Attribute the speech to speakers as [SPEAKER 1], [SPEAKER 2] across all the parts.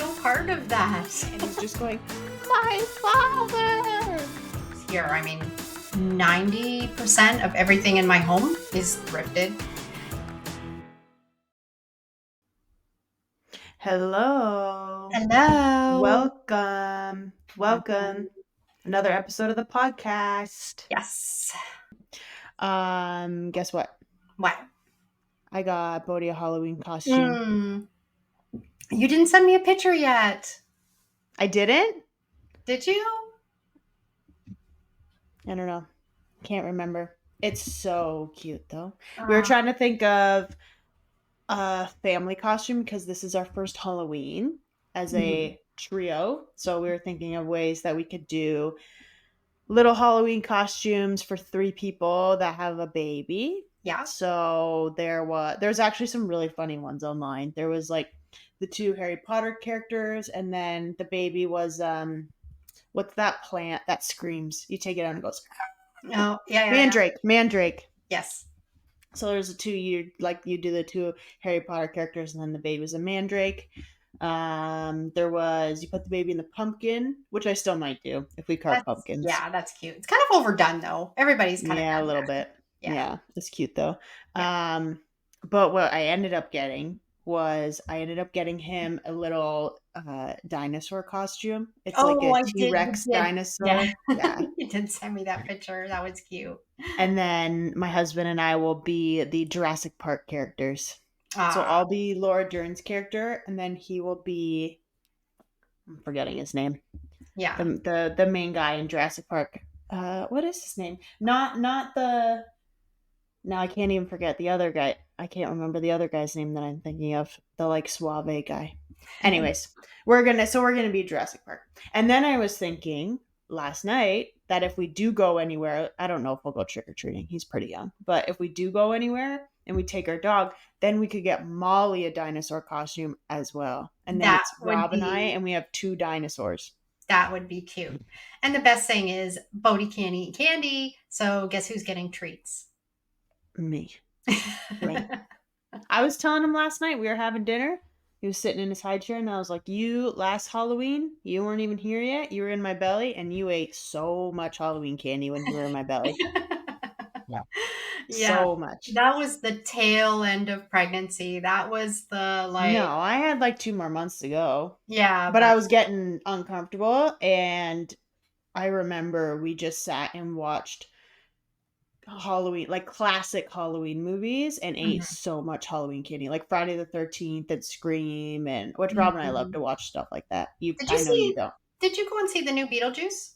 [SPEAKER 1] no part of that.
[SPEAKER 2] And he's just going, my father.
[SPEAKER 1] Here, I mean, 90% of everything in my home is thrifted.
[SPEAKER 2] Hello.
[SPEAKER 1] Hello.
[SPEAKER 2] Welcome. Another episode of the podcast.
[SPEAKER 1] Yes.
[SPEAKER 2] Guess what?
[SPEAKER 1] What?
[SPEAKER 2] I got Bodhi a Halloween costume.
[SPEAKER 1] You didn't send me a picture yet.
[SPEAKER 2] I didn't?
[SPEAKER 1] Did you?
[SPEAKER 2] I don't know. Can't remember. It's so cute though. We were trying to think of a family costume because this is our first Halloween as a trio. So we were thinking of ways that we could do little Halloween costumes for 3 people that have a baby.
[SPEAKER 1] Yeah.
[SPEAKER 2] So there's actually some really funny ones online. There was like the 2 Harry Potter characters, and then the baby was what's that plant that screams? You take it out and it goes.
[SPEAKER 1] Oh, yeah.
[SPEAKER 2] Mandrake.
[SPEAKER 1] Yes.
[SPEAKER 2] So there's a 2 you do the 2 Harry Potter characters, and then the baby was a mandrake. There was you put the baby in the pumpkin, which I still might do if we carve pumpkins.
[SPEAKER 1] Yeah, that's cute. It's kind of overdone though. Everybody's kind of
[SPEAKER 2] a little bit. Yeah, it's cute though.
[SPEAKER 1] Yeah.
[SPEAKER 2] But what I ended up getting him a little dinosaur costume. It's like a T-Rex dinosaur.
[SPEAKER 1] Yeah. You did send me that picture. That was cute.
[SPEAKER 2] And then my husband and I will be the Jurassic Park characters. So I'll be Laura Dern's character, and then he will be, I'm forgetting his name.
[SPEAKER 1] Yeah.
[SPEAKER 2] The main guy in Jurassic Park. What is his name? Not the. Now I can't even forget the other guy. I can't remember the other guy's name that I'm thinking of. The like suave guy. Anyways, we're gonna be Jurassic Park. And then I was thinking last night that if we do go anywhere, I don't know if we'll go trick-or-treating. He's pretty young. But if we do go anywhere and we take our dog, then we could get Molly a dinosaur costume as well. And then it's Rob and I, and we have 2 dinosaurs.
[SPEAKER 1] That would be cute. And the best thing is Bodhi can't eat candy. So guess who's getting treats?
[SPEAKER 2] Me. I was telling him last night, we were having dinner. He was sitting in his high chair, and I was like, you, last Halloween, you weren't even here yet. You were in my belly, and you ate so much Halloween candy when you were in my belly.
[SPEAKER 1] Yeah.
[SPEAKER 2] So much.
[SPEAKER 1] That was the tail end of pregnancy. That was the like.
[SPEAKER 2] No, I had like 2 more months to go.
[SPEAKER 1] Yeah.
[SPEAKER 2] But I was getting uncomfortable, and I remember we just sat and watched Halloween, like classic Halloween movies, and ate so much Halloween candy, like Friday the 13th and Scream, and which Rob and I love to watch stuff like that. You don't.
[SPEAKER 1] Did you go and see the new Beetlejuice?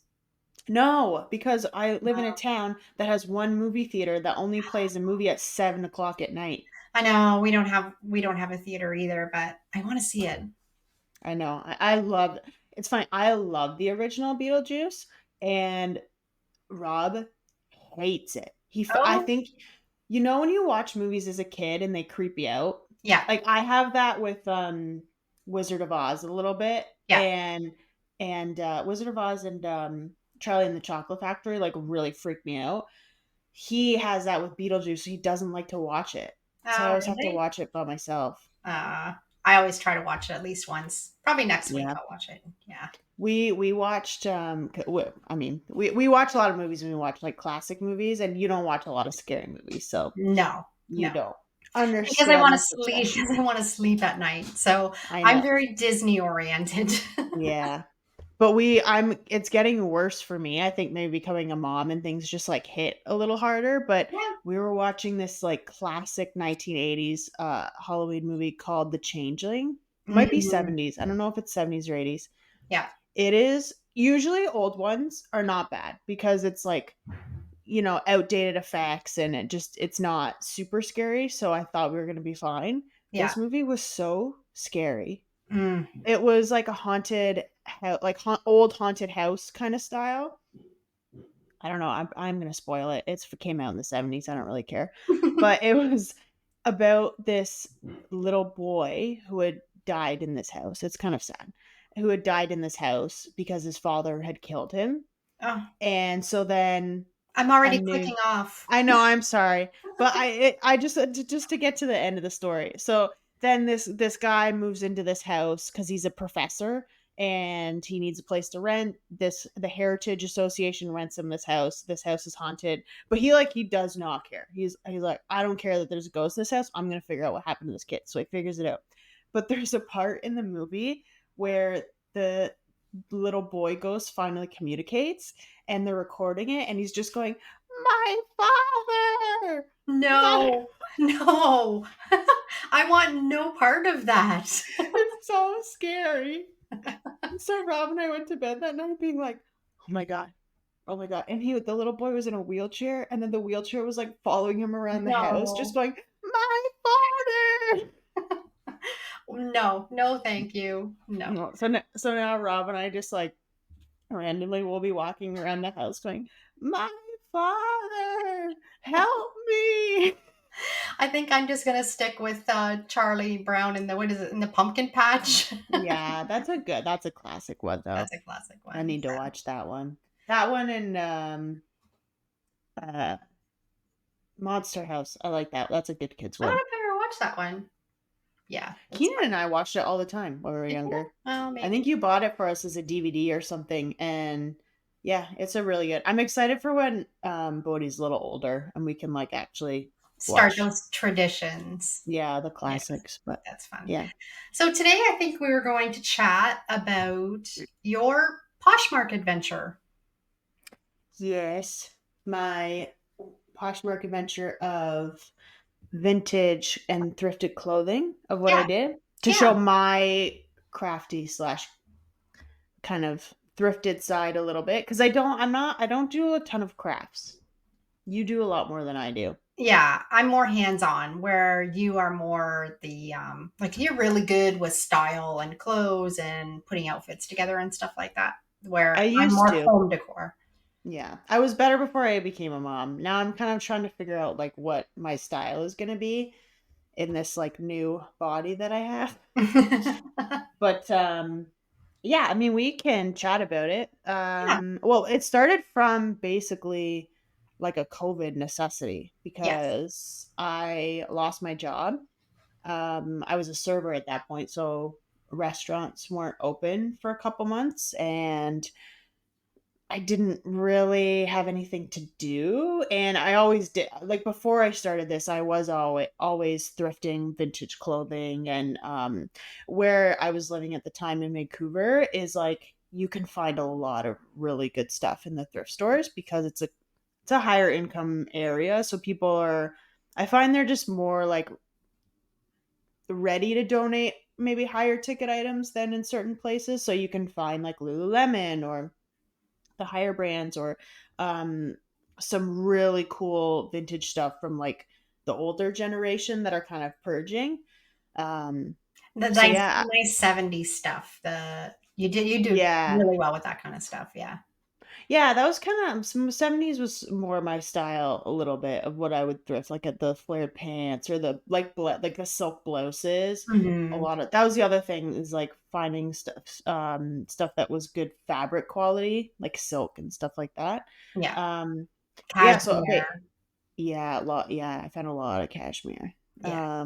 [SPEAKER 2] No, because I live in a town that has one movie theater that only plays a movie at 7:00 at night.
[SPEAKER 1] I know we don't have a theater either, but I want to see it.
[SPEAKER 2] I know. I love it's fine. I love the original Beetlejuice, and Rob hates it. I think, when you watch movies as a kid and they creep you out.
[SPEAKER 1] Yeah.
[SPEAKER 2] Like I have that with Wizard of Oz a little bit.
[SPEAKER 1] Yeah.
[SPEAKER 2] And Wizard of Oz and Charlie and the Chocolate Factory like really freak me out. He has that with Beetlejuice, so he doesn't like to watch it. So I always have to watch it by myself.
[SPEAKER 1] I always try to watch it at least once. Probably next week I'll watch it. Yeah.
[SPEAKER 2] We watched we watch a lot of movies, and we watch like classic movies, and you don't watch a lot of scary movies, so
[SPEAKER 1] no,
[SPEAKER 2] you don't understand.
[SPEAKER 1] Because I want to sleep. Because I want to sleep at night, so I'm very Disney oriented.
[SPEAKER 2] Yeah, but it's getting worse for me. I think maybe becoming a mom and things just like hit a little harder. But we were watching this like classic 1980s Halloween movie called The Changeling. It might be 70s. I don't know if it's 70s or 80s.
[SPEAKER 1] Yeah.
[SPEAKER 2] It is. Usually old ones are not bad because it's like, outdated effects, and it's not super scary. So I thought we were going to be fine. Yeah. This movie was so scary. It was like a haunted, old haunted house kind of style. I don't know. I'm going to spoil it. It came out in the 70s. I don't really care. But it was about this little boy who had died in this house. It's kind of sad. Who had died in this house because his father had killed him. Oh. And so then
[SPEAKER 1] I'm already clicking off.
[SPEAKER 2] I know, I'm sorry. But I just to get to the end of the story. So then this guy moves into this house because he's a professor and he needs a place to rent. The Heritage Association rents him this house. This house is haunted, but he does not care. He's like, I don't care that there's a ghost in this house. I'm gonna figure out what happened to this kid. So he figures it out. But there's a part in the movie where the little boy ghost finally communicates, and they're recording it, and he's just going, "My father, my."
[SPEAKER 1] No, no. I want no part of that.
[SPEAKER 2] It's so scary. So Rob and I went to bed that night being like, "Oh my god, oh my god!" And the little boy was in a wheelchair, and then the wheelchair was like following him around the house, just
[SPEAKER 1] No,
[SPEAKER 2] going, "My father."
[SPEAKER 1] no, no, thank you. No.
[SPEAKER 2] No, so now Rob and I just like randomly will be walking around the house going, "My father, help me."
[SPEAKER 1] I think I'm just gonna stick with Charlie Brown in the what is it in the pumpkin patch?
[SPEAKER 2] Yeah, that's a classic one though.
[SPEAKER 1] That's a classic
[SPEAKER 2] I
[SPEAKER 1] one.
[SPEAKER 2] need to
[SPEAKER 1] So
[SPEAKER 2] watch that one. That one and uh Monster House. I like that. That's a good kids
[SPEAKER 1] I don't know
[SPEAKER 2] one.
[SPEAKER 1] if I ever watched that one. Yeah, it's
[SPEAKER 2] Keenan
[SPEAKER 1] fun.
[SPEAKER 2] and I watched it all the time when we were
[SPEAKER 1] Did you?
[SPEAKER 2] younger.
[SPEAKER 1] Oh,
[SPEAKER 2] I
[SPEAKER 1] maybe
[SPEAKER 2] think you bought it for us as a DVD or something, and yeah, it's a really good. I'm excited for when Bodhi's a little older and we can like actually
[SPEAKER 1] start
[SPEAKER 2] watch,
[SPEAKER 1] those traditions.
[SPEAKER 2] yeah, the
[SPEAKER 1] Yeah,
[SPEAKER 2] classics. But
[SPEAKER 1] that's fun.
[SPEAKER 2] yeah,
[SPEAKER 1] So today I think we were going to chat about your Poshmark adventure.
[SPEAKER 2] yes, my Poshmark adventure of vintage and thrifted clothing of what I
[SPEAKER 1] Yeah,
[SPEAKER 2] did to
[SPEAKER 1] yeah,
[SPEAKER 2] show my crafty slash kind of thrifted side a little bit because I don't do a ton of crafts. You do a lot more than I do.
[SPEAKER 1] yeah. I'm more hands-on, where you are more the like you're really good with style and clothes and putting outfits together and stuff like that.
[SPEAKER 2] I
[SPEAKER 1] Where I'm
[SPEAKER 2] used
[SPEAKER 1] more
[SPEAKER 2] to.
[SPEAKER 1] home decor.
[SPEAKER 2] Yeah. I was better before I became a mom. Now I'm kind of trying to figure out like what my style is going to be in this like new body that I have. But yeah, I mean we can chat about it.
[SPEAKER 1] Yeah.
[SPEAKER 2] Well, it started from basically like a COVID necessity
[SPEAKER 1] Yes.
[SPEAKER 2] because I lost my job. I was a server at that point, so restaurants weren't open for a couple months, and I didn't really have anything to do. And I always did, like before I started this, I was always thrifting vintage clothing. And where I was living at the time in Vancouver is like you can find a lot of really good stuff in the thrift stores because it's a higher income area, so people are, I find they're just more like ready to donate maybe higher ticket items than in certain places. So you can find like Lululemon or the higher brands or um, some really cool vintage stuff from like the older generation that are kind of purging. Um,
[SPEAKER 1] The
[SPEAKER 2] so
[SPEAKER 1] nice,
[SPEAKER 2] yeah,
[SPEAKER 1] nice 70s stuff. You do
[SPEAKER 2] yeah,
[SPEAKER 1] really well with that kind of stuff. Yeah.
[SPEAKER 2] yeah. That was kind of some 70s was more my style a little bit of what I would thrift, like at the flared pants or the like the silk blouses. A
[SPEAKER 1] Hmm.
[SPEAKER 2] lot of that was the other thing is like finding stuff that was good fabric quality, like silk and stuff like that.
[SPEAKER 1] Yeah.
[SPEAKER 2] Um, yeah, so okay,
[SPEAKER 1] Cashmere.
[SPEAKER 2] yeah, a lot. Yeah, I found a lot of cashmere.
[SPEAKER 1] Yeah.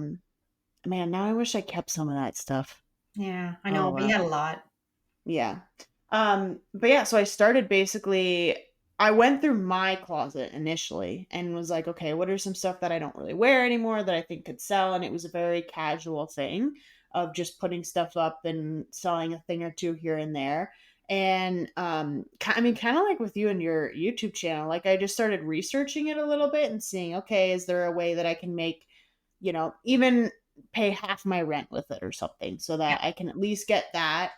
[SPEAKER 2] Man, now I wish I kept some of that stuff.
[SPEAKER 1] Yeah. I
[SPEAKER 2] Oh
[SPEAKER 1] know. We
[SPEAKER 2] well,
[SPEAKER 1] had a lot.
[SPEAKER 2] yeah. But yeah, so I started basically. I went through my closet initially and was like, okay, what are some stuff that I don't really wear anymore that I think could sell? And it was a very casual thing of just putting stuff up and selling a thing or two here and there. And I mean, kind of like with you and your YouTube channel, like I just started researching it a little bit and seeing, okay, is there a way that I can make, even pay half my rent with it or something so
[SPEAKER 1] Yeah.
[SPEAKER 2] that I can at least get that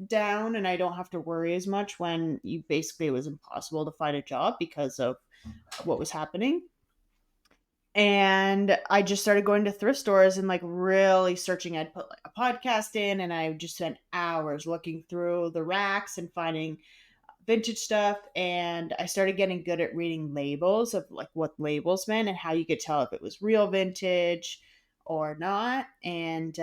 [SPEAKER 2] down and I don't have to worry as much when you basically it was impossible to find a job because of what was happening. And I just started going to thrift stores and like really searching. I'd put like a podcast in and I just spent hours looking through the racks and finding vintage stuff. And I started getting good at reading labels of like what labels meant and how you could tell if it was real vintage or not. And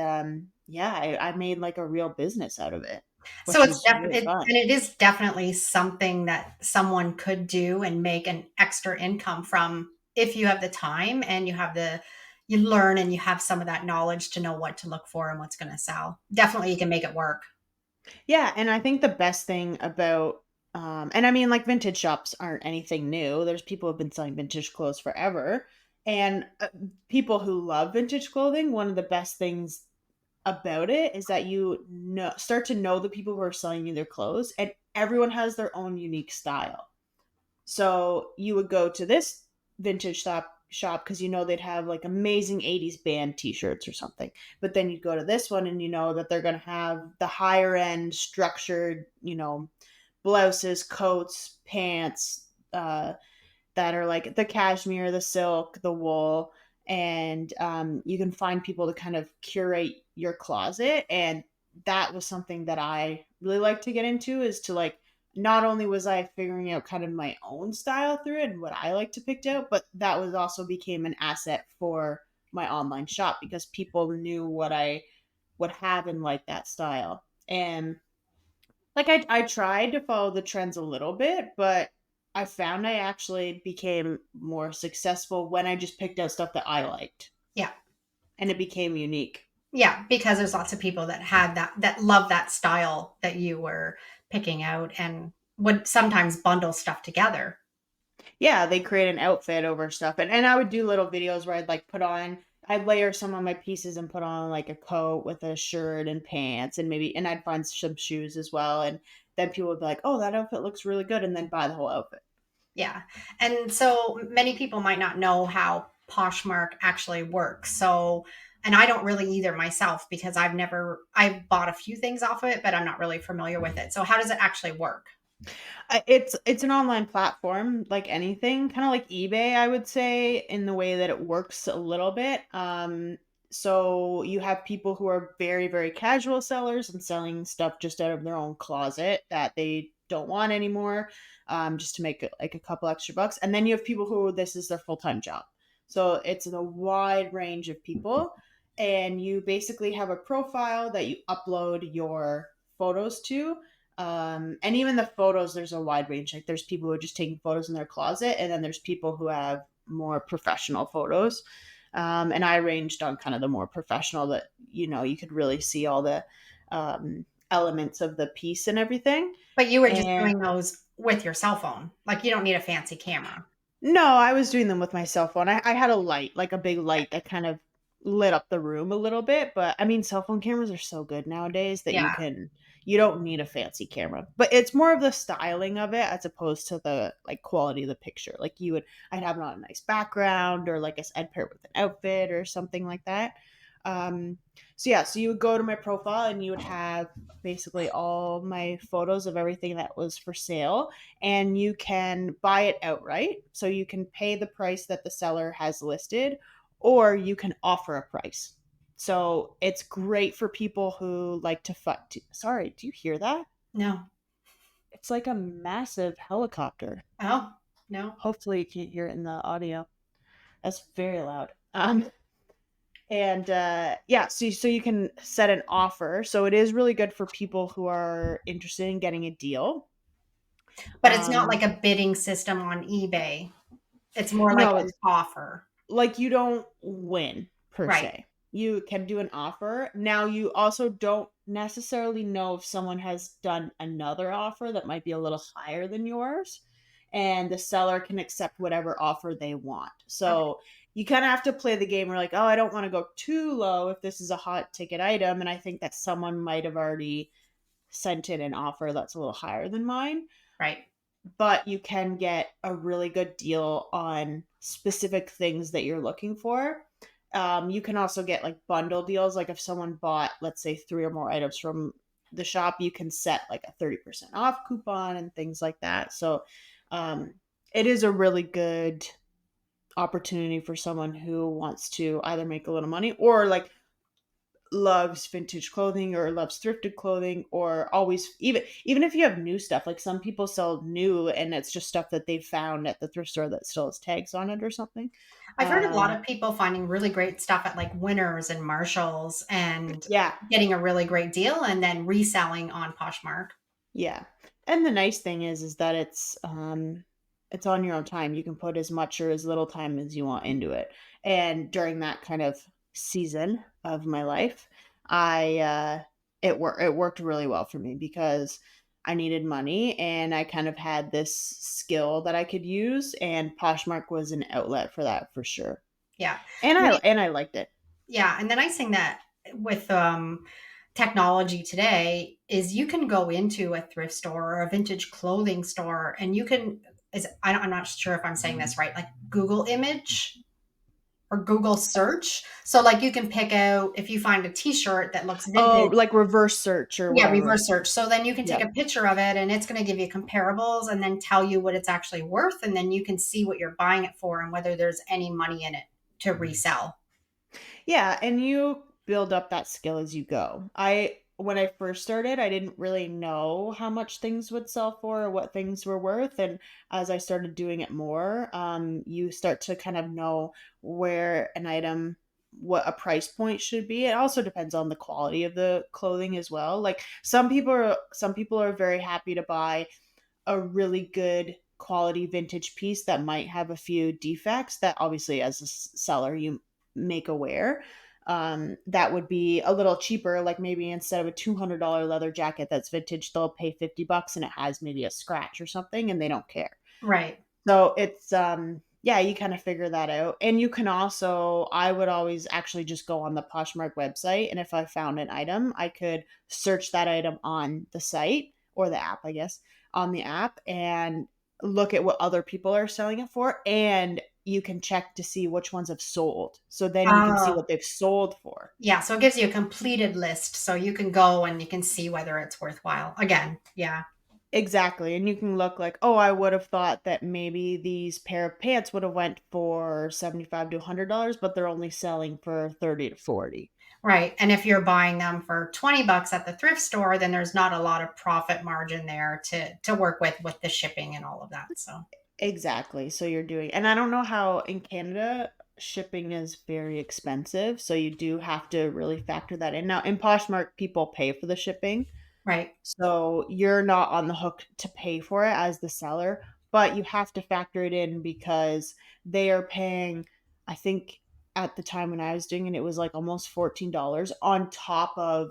[SPEAKER 2] yeah, I made like a real business out of it,
[SPEAKER 1] So
[SPEAKER 2] which
[SPEAKER 1] it's
[SPEAKER 2] was really
[SPEAKER 1] definitely,
[SPEAKER 2] fun.
[SPEAKER 1] and it is definitely something that someone could do and make an extra income from if you have the time and you have the, you learn and you have some of that knowledge to know what to look for and what's going to sell. Definitely you can make it work.
[SPEAKER 2] Yeah, and I think the best thing about and I mean like vintage shops aren't anything new. There's people who've been selling vintage clothes forever. And people who love vintage clothing, one of the best things about it is that you know start to know the people who are selling you their clothes, and everyone has their own unique style. So you would go to this vintage shop because you know they'd have like amazing 80s band t-shirts or something. But then you'd go to this one and you know that they're going to have the higher end structured, blouses, coats, pants, that are like the cashmere, the silk, the wool, and you can find people to kind of curate your closet. And that was something that I really like to get into, is to like, not only was I figuring out kind of my own style through it and what I like to pick out, but that was also became an asset for my online shop because people knew what I would have and like that style. And like I tried to follow the trends a little bit, but I found I actually became more successful when I just picked out stuff that I liked
[SPEAKER 1] Yeah.
[SPEAKER 2] and it became unique.
[SPEAKER 1] Yeah, because there's lots of people that had that love that style that you were picking out and would sometimes bundle stuff together.
[SPEAKER 2] Yeah, they create an outfit over stuff. And I would do little videos where I'd like I'd layer some of my pieces and put on like a coat with a shirt and pants and and I'd find some shoes as well. And then people would be like, oh, that outfit looks really good. And then buy the whole outfit.
[SPEAKER 1] Yeah. And so many people might not know how Poshmark actually works. So, and I don't really either myself because I've bought a few things off of it, but I'm not really familiar with it. So, how does it actually work?
[SPEAKER 2] It's an online platform like anything, kind of like eBay, I would say, in the way that it works a little bit. So you have people who are very, very casual sellers and selling stuff just out of their own closet that they don't want anymore, just to make like a couple extra bucks. And then you have people who this is their full time job. So it's a wide range of people, and you basically have a profile that you upload your photos to, and even the photos, there's a wide range. Like there's people who are just taking photos in their closet, and then there's people who have more professional photos. And I ranged on kind of the more professional that, you could really see all the elements of the piece and everything.
[SPEAKER 1] But you were just
[SPEAKER 2] And
[SPEAKER 1] doing those with your cell phone. Like you don't need a fancy camera.
[SPEAKER 2] no, I was doing them with my cell phone. I had a light, like a big light that kind of lit up the room a little bit. But I mean, cell phone cameras are so good nowadays that
[SPEAKER 1] Yeah.
[SPEAKER 2] you don't need a fancy camera. But it's more of the styling of it as opposed to the like quality of the picture. Like I'd have it on a nice background, or like I said, I'd pair it with an outfit or something like that. Um, so yeah, so you would go to my profile and you would have basically all my photos of everything that was for sale, and you can buy it outright. So you can pay the price that the seller has listed, or you can offer a price. So it's great for people who like to fuck. Sorry, do you hear that?
[SPEAKER 1] No.
[SPEAKER 2] It's like a massive helicopter.
[SPEAKER 1] Oh, no.
[SPEAKER 2] Hopefully you can hear it in the audio. That's very loud. And yeah, so you can set an offer. So it is really good for people who are interested in getting a deal.
[SPEAKER 1] But it's not like
[SPEAKER 2] Um,
[SPEAKER 1] a bidding system on eBay. It's more like
[SPEAKER 2] no,
[SPEAKER 1] an offer.
[SPEAKER 2] like you don't win per
[SPEAKER 1] Right.
[SPEAKER 2] se. You can do an offer. Now you also don't necessarily know if someone has done another offer that might be a little higher than yours, and the seller can accept whatever offer they want.
[SPEAKER 1] Okay.
[SPEAKER 2] So you kind of have to play the game where like, oh, I don't want to go too low if this is a hot ticket item, and I think that someone might have already sent in an offer that's a little higher than mine,
[SPEAKER 1] Right.
[SPEAKER 2] but you can get a really good deal on specific things that you're looking for. You can also get like bundle deals. Like if someone bought, let's say, three or more items from the shop, you can set like a 30% off coupon and things like that. So um, it is a really good opportunity for someone who wants to either make a little money or like loves vintage clothing or loves thrifted clothing, or always, even if you have new stuff, like some people sell new and it's just stuff that they found at the thrift store that still has tags on it or something.
[SPEAKER 1] I've heard a lot
[SPEAKER 2] um
[SPEAKER 1] of people finding really great stuff at like Winners and Marshalls and
[SPEAKER 2] yeah,
[SPEAKER 1] getting a really great deal and then reselling on Poshmark.
[SPEAKER 2] yeah. And the nice thing is that it's on your own time. You can put as much or as little time as you want into it. And during that kind of season of my life, it worked really well for me because I needed money and I kind of had this skill that I could use, and Poshmark was an outlet for that for sure.
[SPEAKER 1] Yeah.
[SPEAKER 2] And
[SPEAKER 1] And
[SPEAKER 2] I liked it.
[SPEAKER 1] yeah, and the nice thing that with technology today is you can go into a thrift store or a vintage clothing store and you can I'm not sure if I'm saying this right, like Google image or Google search. So like you can pick out if you find a t-shirt that looks
[SPEAKER 2] Oh,
[SPEAKER 1] vintage.
[SPEAKER 2] like reverse search or
[SPEAKER 1] Yeah,
[SPEAKER 2] whatever.
[SPEAKER 1] reverse search. So then you can take
[SPEAKER 2] Yep.
[SPEAKER 1] a picture of it and it's going to give you comparables and then tell you what it's actually worth. And then you can see what you're buying it for and whether there's any money in it to resell.
[SPEAKER 2] Yeah, and you build up that skill as you go. When I first started, I didn't really know how much things would sell for or what things were worth. And as I started doing it more, you start to kind of know where an item, what a price point should be. It also depends on the quality of the clothing as well. Like some people are very happy to buy a really good quality vintage piece that might have a few defects that obviously as a seller you make aware. That would be a little cheaper, like maybe instead of a $200 leather jacket that's vintage, they'll pay $50 and it has maybe a scratch or something and they don't care.
[SPEAKER 1] Right.
[SPEAKER 2] So it's yeah, you kind of figure that out. And you can also I would always actually just go on the Poshmark website, and if I found an item, I could search that item on the site or the app, I guess, on the app and look at what other people are selling it for, and you can check to see which ones have sold. So then you can see
[SPEAKER 1] Oh,
[SPEAKER 2] what they've sold for.
[SPEAKER 1] yeah. So it gives you a completed list so you can go and you can see whether it's worthwhile. Again, yeah.
[SPEAKER 2] Exactly, and you can look like, "Oh, I would have thought that maybe these pair of pants would have went for 75 to $100, but they're only selling for 30 to 40."
[SPEAKER 1] Right. And if you're buying them for 20 bucks at the thrift store, then there's not a lot of profit margin there to work with the shipping and all of that. So,
[SPEAKER 2] Exactly, so you're doing and I don't know how in Canada, shipping is very expensive, so you do have to really factor that in. Now, in Poshmark, people pay for the shipping,
[SPEAKER 1] right.
[SPEAKER 2] so you're not on the hook to pay for it as the seller, but you have to factor it in because they are paying, I think at the time when I was doing it, it was like almost $14 on top of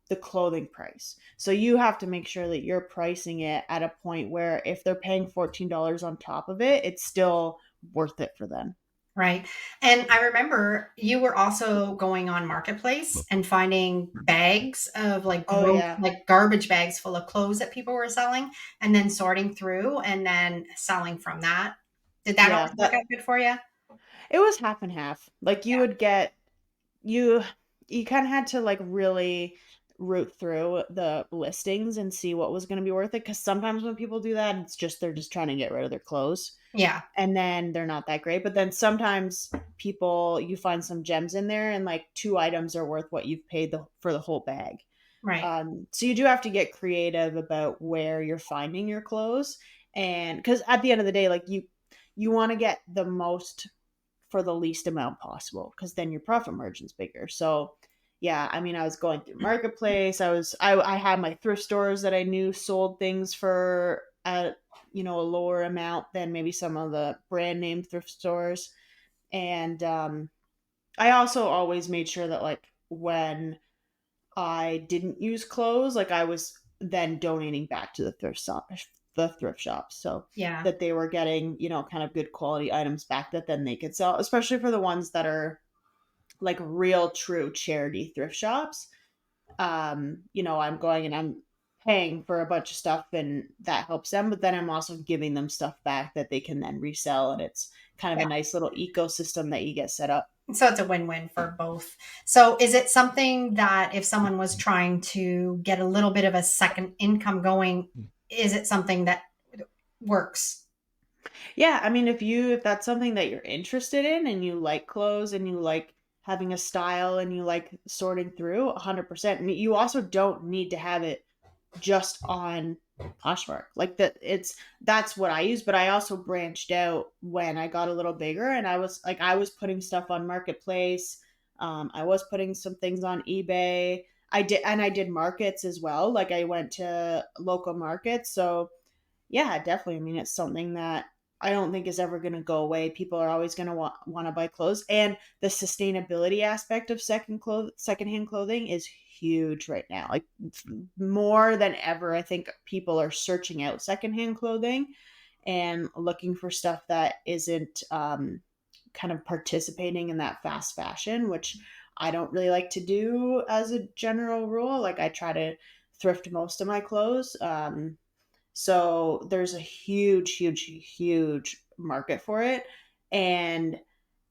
[SPEAKER 2] the clothing price. So you have to make sure that you're pricing it at a point where if they're paying $14 on top of it, it's still worth it for them.
[SPEAKER 1] Right. And I remember you were also going on Marketplace and finding bags of
[SPEAKER 2] Oh yeah.
[SPEAKER 1] like garbage bags full of clothes that people were selling and then sorting through and then selling from that. Did that
[SPEAKER 2] Yeah,
[SPEAKER 1] always work
[SPEAKER 2] that
[SPEAKER 1] out good for you?
[SPEAKER 2] it was half and half. Like you would get you you kind of had to like really root through the listings and see what was going to be worth it cuz sometimes when people do that it's just they're just trying to get rid of their clothes
[SPEAKER 1] Yeah.
[SPEAKER 2] and then they're not that great. But then sometimes people you find some gems in there and like two items are worth what you've paid for the whole bag.
[SPEAKER 1] Right.
[SPEAKER 2] So you do have to get creative about where you're finding your clothes, and because at the end of the day, like you want to get the most for the least amount possible, because then your profit margin's bigger. So yeah, I mean, I was going through marketplace. I had my thrift stores that I knew sold things for a lower amount than maybe some of the brand name thrift stores, and I also always made sure that like when I didn't use clothes, like I was then donating back to the thrift shops, so
[SPEAKER 1] Yeah.
[SPEAKER 2] that they were getting, kind of good quality items back that then they could sell, especially for the ones that are like real true charity thrift shops. I'm going and I'm paying for a bunch of stuff and that helps them, but then I'm also giving them stuff back that they can then resell, and it's kind of a nice little ecosystem that you get set up.
[SPEAKER 1] So it's a win-win for both. So is it something that if someone was trying to get a little bit of a second income going, is it something that works?
[SPEAKER 2] Yeah, I mean, if that's something that you're interested in and you like clothes and you like having a style and you like sorting through 100%, and you also don't need to have it just on Poshmark. Like that's what I use, but I also branched out when I got a little bigger and I was putting stuff on Marketplace. I was putting some things on eBay. I did markets as well. Like I went to local markets. So yeah, definitely. I mean, it's something that I don't think is ever going to go away. People are always going to want to buy clothes, and the sustainability aspect of secondhand clothing is huge right now. Like more than ever, I think people are searching out secondhand clothing and looking for stuff that isn't kind of participating in that fast fashion, which I don't really like to do as a general rule. Like I try to thrift most of my clothes. So there's a huge, huge, huge market for it. And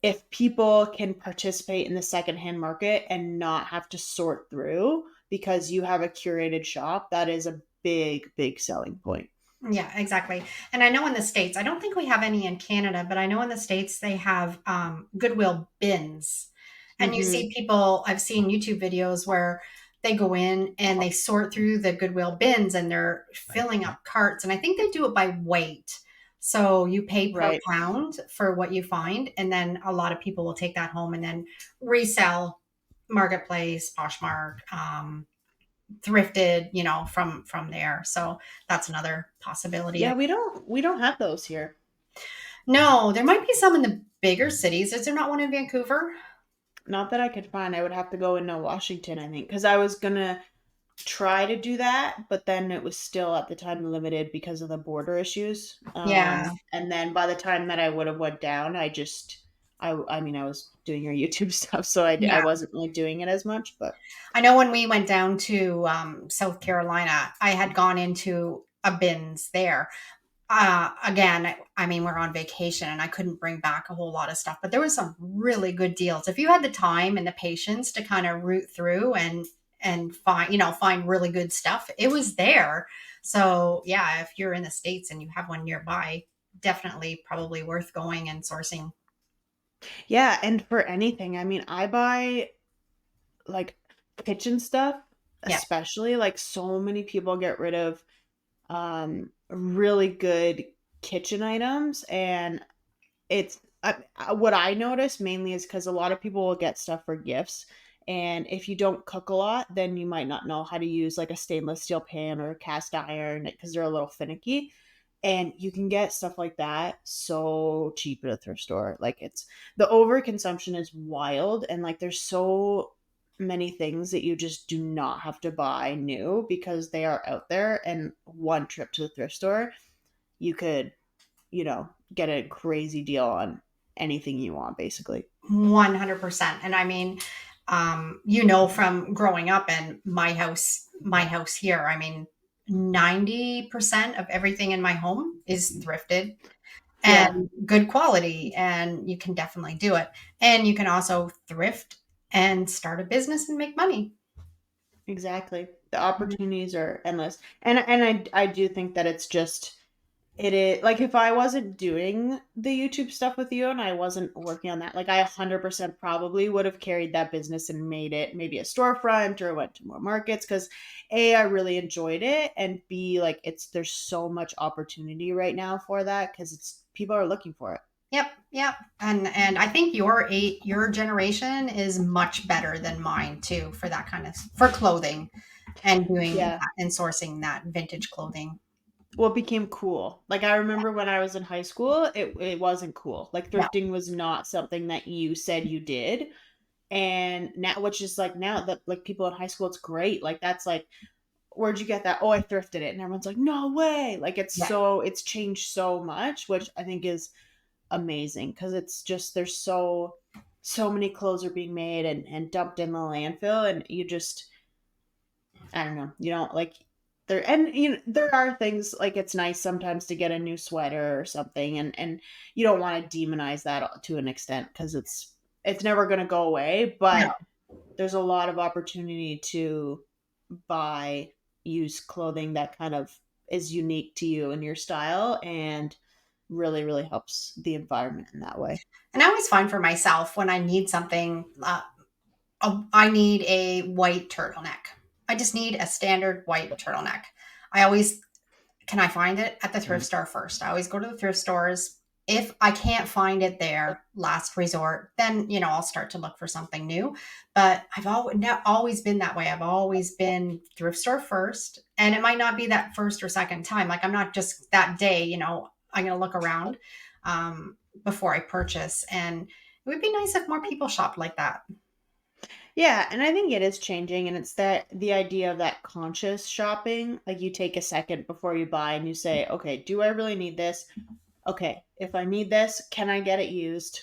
[SPEAKER 2] if people can participate in the secondhand market and not have to sort through because you have a curated shop, that is a big, big selling point.
[SPEAKER 1] Yeah, exactly. And I know in the States, I don't think we have any in Canada, but I know in the States they have Goodwill bins. And you
[SPEAKER 2] Mm-hmm.
[SPEAKER 1] see people, I've seen YouTube videos where they go in and they sort through the Goodwill bins and they're filling up carts. And I think they do it by weight. So you pay per
[SPEAKER 2] Right.
[SPEAKER 1] pound for what you find. And then a lot of people will take that home and then resell Marketplace, Poshmark, thrifted, from there. So that's another possibility.
[SPEAKER 2] Yeah, we don't have those here.
[SPEAKER 1] No, there might be some in the bigger cities. Is there not one in Vancouver?
[SPEAKER 2] Not that I could find. I would have to go into Washington, I think, because I was gonna try to do that, but then it was still at the time limited because of the border issues.
[SPEAKER 1] Yeah.
[SPEAKER 2] And then by the time that I would have went down, I mean, I was doing your YouTube stuff, so I
[SPEAKER 1] Yeah.
[SPEAKER 2] wasn't really doing it as much, but
[SPEAKER 1] I know when we went down to South Carolina, I had gone into a bins there. Again, I mean, we're on vacation and I couldn't bring back a whole lot of stuff, but there was some really good deals. If you had the time and the patience to kind of root through and find really good stuff, it was there. So yeah, if you're in the States and you have one nearby, definitely probably worth going and sourcing.
[SPEAKER 2] yeah, and for anything, I mean, I buy like kitchen stuff,
[SPEAKER 1] Yeah.
[SPEAKER 2] especially like so many people get rid of really good kitchen items, and it's what I notice mainly is because a lot of people will get stuff for gifts, and if you don't cook a lot, then you might not know how to use like a stainless steel pan or a cast iron because they're a little finicky, and you can get stuff like that so cheap at a thrift store. Like it's the overconsumption is wild, and like there's so many things that you just do not have to buy new because they are out there, and one trip to the thrift store you could get a crazy deal on anything you want, basically.
[SPEAKER 1] 100%. And I mean, from growing up in my house here, I mean, 90% of everything in my home is thrifted
[SPEAKER 2] Yeah,
[SPEAKER 1] and good quality, and you can definitely do it. And you can also thrift and start a business and make money.
[SPEAKER 2] exactly. The opportunities are endless. And I do think that it is like if I wasn't doing the YouTube stuff with you and I wasn't working on that, like I 100% probably would have carried that business and made it maybe a storefront or went to more markets because A, I really enjoyed it, and B, like there's so much opportunity right now for that because it's people are looking for it.
[SPEAKER 1] Yep, yep. And I think your generation is much better than mine too for that kind of for clothing and doing
[SPEAKER 2] Yeah.
[SPEAKER 1] that and sourcing that vintage clothing.
[SPEAKER 2] Well, it became cool. Like I remember when I was in high school, it wasn't cool. Like
[SPEAKER 1] No.
[SPEAKER 2] thrifting was not something that you said you did. And now, which is like now that like people in high school, it's great. Like that's like, where'd you get that? Oh, I thrifted it, and everyone's like, no way. Like
[SPEAKER 1] Yeah.
[SPEAKER 2] it's changed so much, which I think is amazing because it's just there's so many clothes are being made and dumped in the landfill, and you just I don't know. You don't like there and there are things like it's nice sometimes to get a new sweater or something, and you don't want to demonize that to an extent because it's never going to go away,
[SPEAKER 1] No.
[SPEAKER 2] but there's a lot of opportunity to buy used clothing that kind of is unique to you and your style and really really helps the environment in that way.
[SPEAKER 1] And I always find for myself when I need something, I need a white turtleneck. I just need a standard white turtleneck. I always Can I find it at the thrift store first? I always go to the thrift stores. If I can't find it there, last resort, then I'll start to look for something new. But I've always been that way. I've always been thrift store first, and it might not be that first or second time. Like I'm not just that day, I'm going to look around before I purchase. And it would be nice if more people shopped like that.
[SPEAKER 2] Yeah, and I think it is changing, and it's that the idea of that conscious shopping, like you take a second before you buy and you say, okay, do I really need this? Okay, if I need this, can I get it used?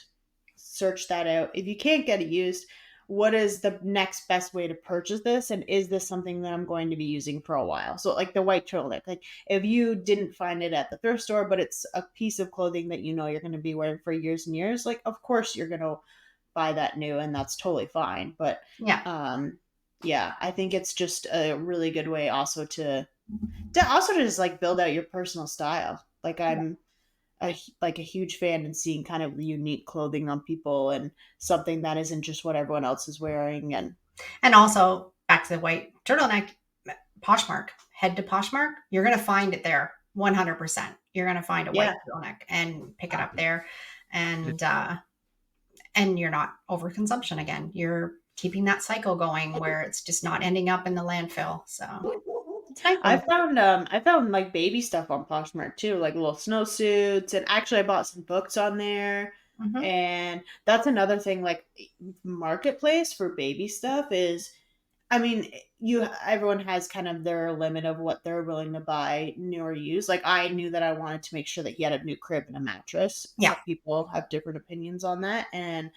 [SPEAKER 2] Search that out. If you can't get it used, what is the next best way to purchase this? And is this something that I'm going to be using for a while? So, like the white turtleneck, like if you didn't find it at the thrift store, but it's a piece of clothing that you know you're going to be wearing for years and years, like of course you're going to buy that new, and that's totally fine. But
[SPEAKER 1] Yeah.
[SPEAKER 2] yeah, I think it's just a really good way also to also just like build out your personal style. Like I'm like a huge fan in seeing kind of unique clothing on people and something that isn't just what everyone else is wearing.
[SPEAKER 1] And also back to the white turtleneck, Poshmark. Head to Poshmark. You're going to find it there 100%. You're going to find a white
[SPEAKER 2] Yeah,
[SPEAKER 1] turtleneck and pick it up there. And you're not overconsumption again. You're keeping that cycle going where it's just not ending up in the landfill. So it's nice.
[SPEAKER 2] I found like baby stuff on Poshmark too, like little snowsuits, and actually I bought some books on there.
[SPEAKER 1] Mm-hmm.
[SPEAKER 2] And that's another thing, like marketplace for baby stuff is, I mean, you everyone has kind of their limit of what they're willing to buy new or used. Like I knew that I wanted to make sure that he had a new crib and a mattress.
[SPEAKER 1] Yeah.
[SPEAKER 2] Some people have different opinions on that, and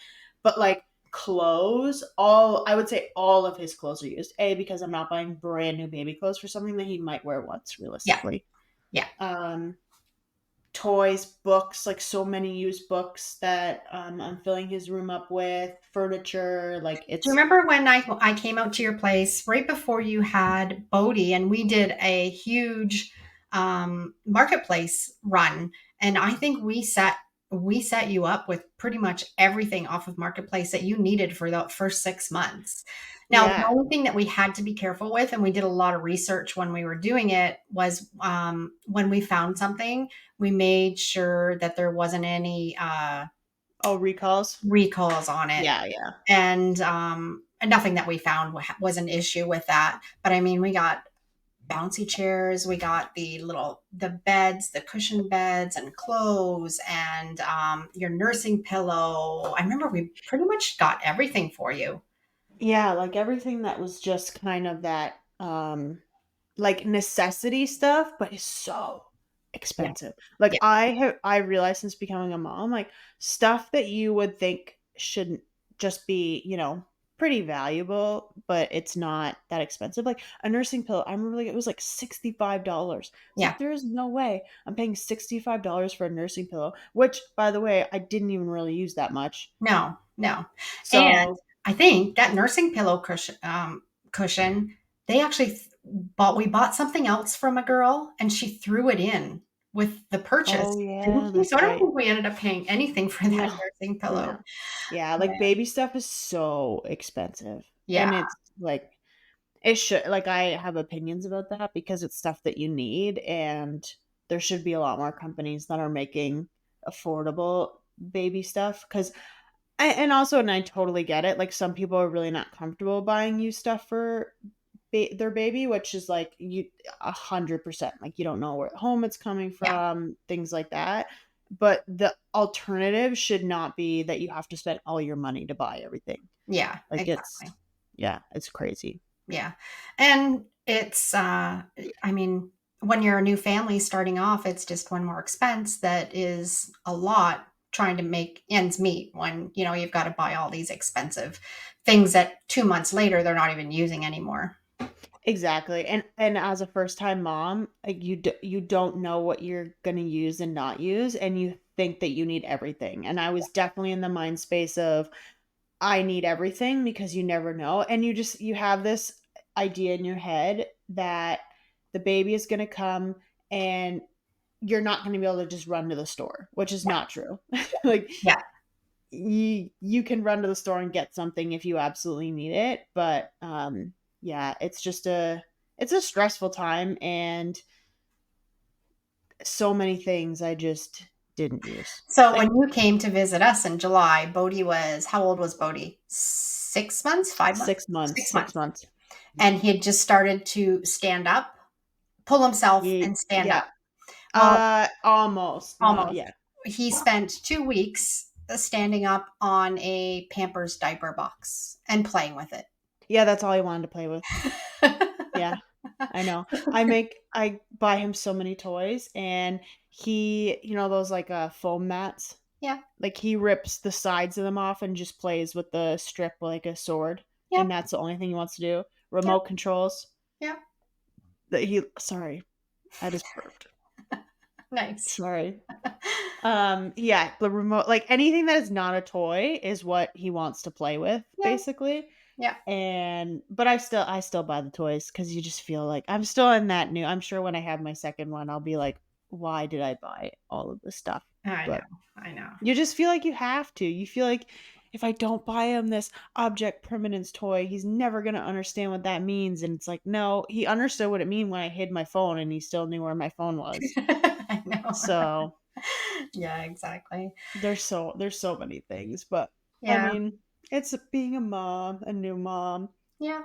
[SPEAKER 2] but like clothes, all I would say all of his clothes are used. A, because I'm not buying brand new baby clothes for something that he might wear once,
[SPEAKER 1] Yeah.
[SPEAKER 2] realistically.
[SPEAKER 1] Yeah.
[SPEAKER 2] Um, toys, books, like so many used books that I'm filling his room up with, furniture, like
[SPEAKER 1] Do you
[SPEAKER 2] it's
[SPEAKER 1] remember when I came out to your place right before you had Bodie and we did a huge marketplace run? And I think we set you up with pretty much everything off of marketplace that you needed for the first 6 months. Now, the
[SPEAKER 2] yeah.
[SPEAKER 1] only thing that we had to be careful with, and we did a lot of research when we were doing it, was when we found something, we made sure that there wasn't any
[SPEAKER 2] Oh, recalls.
[SPEAKER 1] recalls on it,
[SPEAKER 2] Yeah, yeah.
[SPEAKER 1] and nothing that we found was an issue with that. But I mean, we got bouncy chairs, we got the beds, the cushion beds, and clothes, and your nursing pillow. I remember we pretty much got everything for you.
[SPEAKER 2] Yeah, like everything that was just kind of that like necessity stuff, but it's so
[SPEAKER 1] Yeah,
[SPEAKER 2] expensive. Like
[SPEAKER 1] yeah,
[SPEAKER 2] I realized since becoming a mom, like stuff that you would think shouldn't just be, pretty valuable, but it's not that expensive. Like a nursing pillow, I remember like it was like $65. It's
[SPEAKER 1] yeah.
[SPEAKER 2] like there is no way I'm paying $65 for a nursing pillow, which by the way, I didn't even really use that much.
[SPEAKER 1] No, no. And
[SPEAKER 2] So,
[SPEAKER 1] I think that nursing pillow cushion, they actually we bought something else from a girl and she threw it in with the purchase,
[SPEAKER 2] oh
[SPEAKER 1] didn't
[SPEAKER 2] yeah,
[SPEAKER 1] she? So
[SPEAKER 2] that's
[SPEAKER 1] I don't
[SPEAKER 2] right.
[SPEAKER 1] think we ended up paying anything for that
[SPEAKER 2] No,
[SPEAKER 1] nursing pillow.
[SPEAKER 2] no. Yeah,
[SPEAKER 1] Yeah.
[SPEAKER 2] like baby stuff is so expensive.
[SPEAKER 1] Yeah.
[SPEAKER 2] And it's like it should like I have opinions about that because it's stuff that you need, and there should be a lot more companies that are making affordable baby stuff cuz and also, and I totally get it, like some people are really not comfortable buying you stuff for their baby, which is like you 100%, like you don't know where home it's coming
[SPEAKER 1] Yeah.
[SPEAKER 2] from, things like that. But the alternative should not be that you have to spend all your money to buy everything.
[SPEAKER 1] Yeah,
[SPEAKER 2] Like
[SPEAKER 1] exactly.
[SPEAKER 2] yeah, it's crazy.
[SPEAKER 1] Yeah. And it's I mean, when you're a new family starting off, it's just one more expense that is a lot trying to make ends meet when, you've got to buy all these expensive things that 2 months later they're not even using anymore.
[SPEAKER 2] Exactly. And as a first time mom, like you don't know what you're going to use and not use, and you think that you need everything. And I was definitely in the mind space of I need everything because you never know. And you have this idea in your head that the baby is going to come and you're not going to be able to just run to the store, which is not true. Like
[SPEAKER 1] Yeah.
[SPEAKER 2] you can run to the store and get something if you absolutely need it, but yeah, it's a stressful time, and so many things I just didn't use.
[SPEAKER 1] So when you came to visit us in July, Bodie was, how old was Bodie? 6 months, 5 months?
[SPEAKER 2] 6 months,
[SPEAKER 1] 6 months.
[SPEAKER 2] 6 months.
[SPEAKER 1] And he had just started to stand up, pull himself and stand
[SPEAKER 2] Yeah.
[SPEAKER 1] up.
[SPEAKER 2] Almost. No,
[SPEAKER 1] Almost.
[SPEAKER 2] yeah.
[SPEAKER 1] He spent 2 weeks standing up on a Pampers diaper box and playing with it.
[SPEAKER 2] Yeah, that's all he wanted to play with. Yeah. I know. I buy him so many toys, and he, those like foam mats.
[SPEAKER 1] Yeah.
[SPEAKER 2] Like he rips the sides of them off and just plays with the strip like a sword,
[SPEAKER 1] Yep.
[SPEAKER 2] and that's the only thing he wants to do.
[SPEAKER 1] Yep.
[SPEAKER 2] Remote controls.
[SPEAKER 1] Yep.
[SPEAKER 2] That he sorry, I just burped.
[SPEAKER 1] Nice.
[SPEAKER 2] Sorry. Yeah, the remote, like anything that is not a toy is what he wants to play with,
[SPEAKER 1] Yeah.
[SPEAKER 2] basically.
[SPEAKER 1] Yeah.
[SPEAKER 2] But I still buy the toys because you just feel like I'm still in that new. I'm sure when I have my second one, I'll be like, why did I buy all of this stuff?
[SPEAKER 1] I know.
[SPEAKER 2] But
[SPEAKER 1] I know.
[SPEAKER 2] you just feel like you have to. You feel like if I don't buy him this object permanence toy, he's never gonna understand what that means. And it's like, no, he understood what it mean when I hid my phone, and he still knew where my phone was.
[SPEAKER 1] I know.
[SPEAKER 2] So
[SPEAKER 1] Yeah, exactly.
[SPEAKER 2] there's so many things, but I
[SPEAKER 1] Yeah.
[SPEAKER 2] mean, it's being a mom, a new mom.
[SPEAKER 1] Yeah.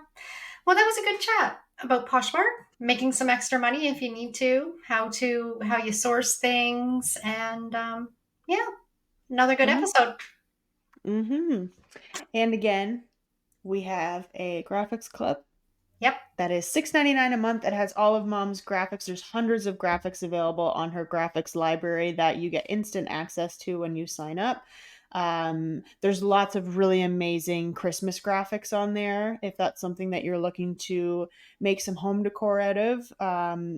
[SPEAKER 1] Well, that was a good chat about Poshmark, making some extra money if you need to, how you source things, and yeah, another good
[SPEAKER 2] Mm-hmm.
[SPEAKER 1] episode.
[SPEAKER 2] Mm-hmm. And again, we have a graphics club
[SPEAKER 1] Yep.
[SPEAKER 2] that is $6.99 a month. It has all of Mom's graphics. There's hundreds of graphics available on her graphics library that you get instant access to when you sign up. There's lots of really amazing Christmas graphics on there if that's something that you're looking to make some home decor out of.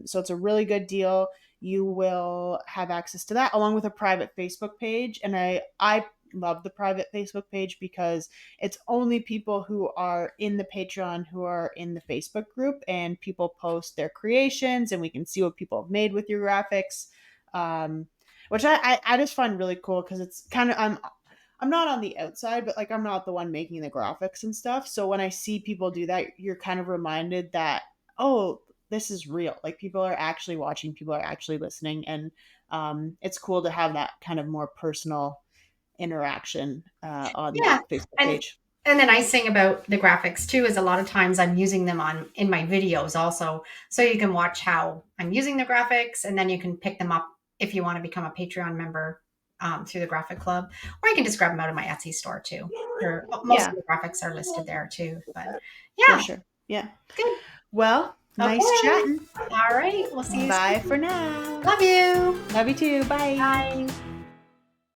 [SPEAKER 2] So it's a really good deal. You will have access to that along with a private Facebook page. And I love the private Facebook page because it's only people who are in the Patreon who are in the Facebook group, and people post their creations and we can see what people have made with your graphics. Which I just find really cool because it's kind of I'm not on the outside, but like I'm not the one making the graphics and stuff. So when I see people do that, you're kind of reminded that, oh, this is real. Like people are actually watching, people are actually listening, and it's cool to have that kind of more personal interaction on
[SPEAKER 1] Yeah.
[SPEAKER 2] that Facebook
[SPEAKER 1] And
[SPEAKER 2] page.
[SPEAKER 1] and the nice thing about the graphics too is a lot of times I'm using them on in my videos also. So you can watch how I'm using the graphics, and then you can pick them up if you want to become a Patreon member through the graphic club, or you can just grab them out of my Etsy store too. Most
[SPEAKER 2] Yeah,
[SPEAKER 1] of the graphics are listed there too. But
[SPEAKER 2] for
[SPEAKER 1] yeah,
[SPEAKER 2] sure. Yeah.
[SPEAKER 1] good.
[SPEAKER 2] Well, nice
[SPEAKER 1] Okay.
[SPEAKER 2] chatting.
[SPEAKER 1] All right. We'll see you
[SPEAKER 2] Bye for
[SPEAKER 1] soon.
[SPEAKER 2] now.
[SPEAKER 1] Love you.
[SPEAKER 2] Love you too. Bye.
[SPEAKER 1] Bye.